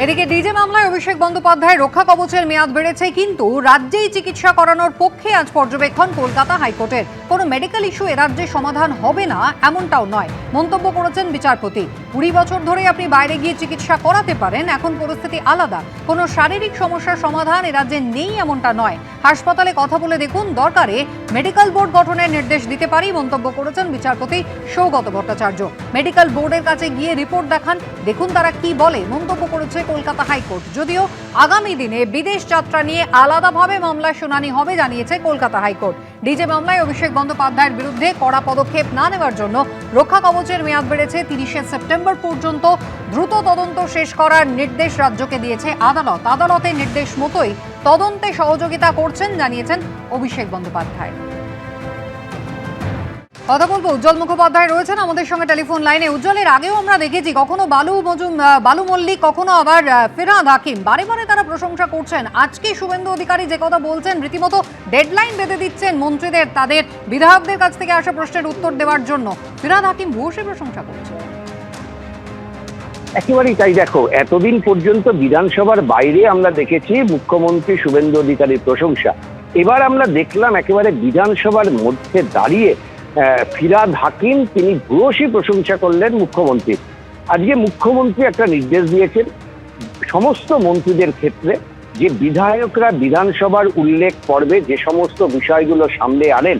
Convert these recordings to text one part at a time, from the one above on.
এদিকে ডিজে মামলায় অভিষেক বন্দ্যোপাধ্যায় রক্ষা কবচের মেয়াদ বেড়েছে, কিন্তু রাজ্যেই চিকিৎসা করানোর পক্ষে আজ পর্যবেক্ষণ কলকাতা হাইকোর্টের। কোনো মেডিকেল ইস্যু এ রাজ্যে সমাধান হবে না এমনটাও নয়, মন্তব্য করেছেন বিচারপতি। 20 বছর ধরে আপনি বাইরে গিয়ে চিকিৎসা করাতে পারেন, এখন পরিস্থিতি আলাদা। কোনো শারীরিক সমস্যার সমাধান এ রাজ্যে নেই এমনটা নয়। হাসপাতালে কথা বলে দেখুন, দরকারে মেডিকেল বোর্ড গঠনের নির্দেশ দিতে পারি, মন্তব্য করেছেন বিচারপতি সৌগত ভট্টাচার্য। মেডিকেল বোর্ডের কাছে গিয়ে রিপোর্ট দেখান, দেখুন তারা কি বলে, মন্তব্য করেছে কলকাতা হাইকোর্ট। যদিও আগামী দিনে বিদেশ যাত্রা নিয়ে আলাদাভাবে মামলার শুনানি হবে জানিয়েছে কলকাতা হাইকোর্ট। ডিজে মামলায় অভিষেক বন্দ্যোপাধ্যায়ের বিরুদ্ধে কড়া পদক্ষেপ না নেওয়ার জন্য রক্ষা কবচের মেয়াদ বেড়েছে 30শে সেপ্টেম্বর পর্যন্ত। দ্রুত তদন্ত শেষ করার নির্দেশ রাজ্যকে দিয়েছে আদালত। আদালতের নির্দেশ মতোই তদন্তে সহযোগিতা করছেন জানিয়েছেন অভিষেক বন্দ্যোপাধ্যায়। কথা বলবো, উজ্জ্বল মুখোপাধ্যায় রয়েছেন আমাদের সঙ্গে টেলিফোন লাইনে। উজ্জ্বলের আগেও আমরা দেখেছি কখনো বালু মল্লিক, কখনো আবার ফিরহাদ হাকিম, বারে বারে তারা প্রশংসা করছেন। আজকে শুভেন্দু অধিকারী যে কথা বলছেন, রীতিমতো ডেডলাইন বেঁধে দিচ্ছেন মন্ত্রীদের তাদের বিধায়কদের কাছ থেকে আসা প্রশ্নের উত্তর দেওয়ার জন্য। ফিরহাদ হাকিম ভূয়সী প্রশংসা করছেন। একেবারেই তাই। দেখো, এতদিন পর্যন্ত বিধানসভার বাইরে আমরা দেখেছি মুখ্যমন্ত্রী শুভেন্দু অধিকারীর প্রশংসা। এবার আমরা দেখলাম একেবারে বিধানসভার মধ্যে দাঁড়িয়ে ফিরহাদ হাকিম তিনি ভূয়সী প্রশংসা করলেন মুখ্যমন্ত্রী। আজকে মুখ্যমন্ত্রী একটা নির্দেশ দিয়েছেন সমস্ত মন্ত্রীদের ক্ষেত্রে, যে বিধায়করা বিধানসভার উল্লেখ পর্বে যে সমস্ত বিষয়গুলো সামনে আনেন,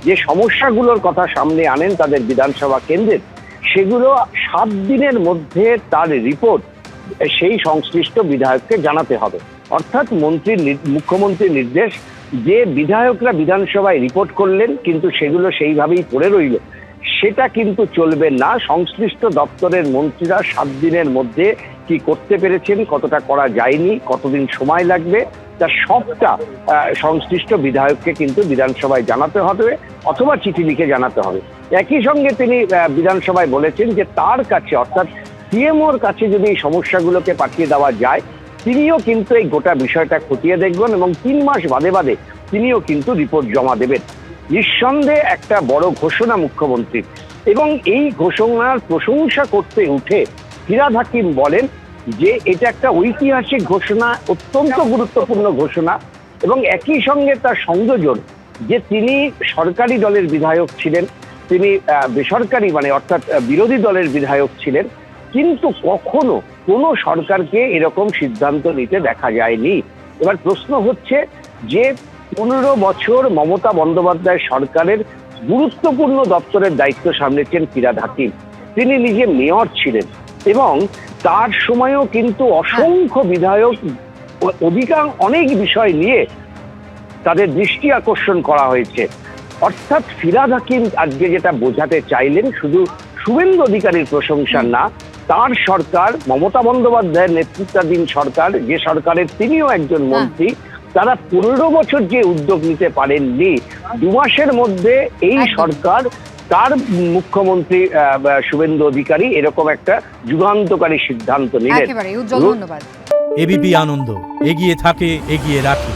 যে সমস্যাগুলোর কথা সামনে আনেন তাদের বিধানসভা কেন্দ্রের, সেগুলো 7 দিনের মধ্যে তার রিপোর্ট সেই সংশ্লিষ্ট বিধায়ককে জানাতে হবে। অর্থাৎ মুখ্যমন্ত্রীর নির্দেশ যে বিধায়করা বিধানসভায় রিপোর্ট করলেন কিন্তু সেগুলো সেইভাবেই পড়ে রইল, সেটা কিন্তু চলবে না। সংশ্লিষ্ট দপ্তরের মন্ত্রীরা 7 দিনের মধ্যে কি করতে পেরেছেন, কতটা করা যায়নি, কতদিন সময় লাগবে, তা সবটা সংশ্লিষ্ট বিধায়ককে কিন্তু বিধানসভায় জানাতে হবে অথবা চিঠি লিখে জানাতে হবে। একই সঙ্গে তিনি বিধানসভায় বলেছেন যে তার কাছে অর্থাৎ সিএমওর কাছে যদি এই সমস্যাগুলোকে পাঠিয়ে দেওয়া যায়, তিনিও কিন্তু এই গোটা বিষয়টা খতিয়ে দেখবেন এবং 3 মাস বাদে বাদে তিনিও কিন্তু রিপোর্ট জমা দেবেন। নিঃসন্দেহে একটা বড় ঘোষণা মুখ্যমন্ত্রীর, এবং এই ঘোষণার প্রশংসা করতে উঠে ফিরহাদ হাকিম বলেন যে এটা একটা ঐতিহাসিক ঘোষণা, অত্যন্ত গুরুত্বপূর্ণ ঘোষণা। এবং একই সঙ্গে তার সংযোজন যে তিনি সরকারি দলের বিধায়ক ছিলেন, তিনি বেসরকারি অর্থাৎ বিরোধী দলের বিধায়ক ছিলেন, কিন্তু কখনো কোনো সরকারকে এরকম সিদ্ধান্ত নিতে দেখা যায়নি। এবার প্রশ্ন হচ্ছে যে 15 বছর মমতা বন্দ্যোপাধ্যায় সরকারের গুরুত্বপূর্ণ দপ্তরের দায়িত্ব সামলেছেন ফিরহাদ হাকিম। তিনি নিজে মেয়র ছিলেন এবং তার সময়ও কিন্তু অসংখ্য বিধায়ক অনেক বিষয় নিয়ে তাদের দৃষ্টি আকর্ষণ করা হয়েছে। অর্থাৎ ফিরহাদ হাকিম আজকে যেটা বোঝাতে চাইলেন, শুধু শুভেন্দু অধিকারীর প্রশংসা না, তার সরকার মমতা বন্দ্যোপাধ্যায়ের নেতৃত্বাধীন সরকার, যে সরকারের তিনিও একজন মন্ত্রী, তারা 15 বছর যে উদ্যোগ নিতে পারেননি, 2 মাসের মধ্যে এই সরকার তার মুখ্যমন্ত্রী শুভেন্দু অধিকারী এরকম একটা যুগান্তকারী সিদ্ধান্ত নিলেন। একেবারে উজ্জ্বল, ধন্যবাদ। এবিপি আনন্দ এগিয়ে থাকে, এগিয়ে রাখে।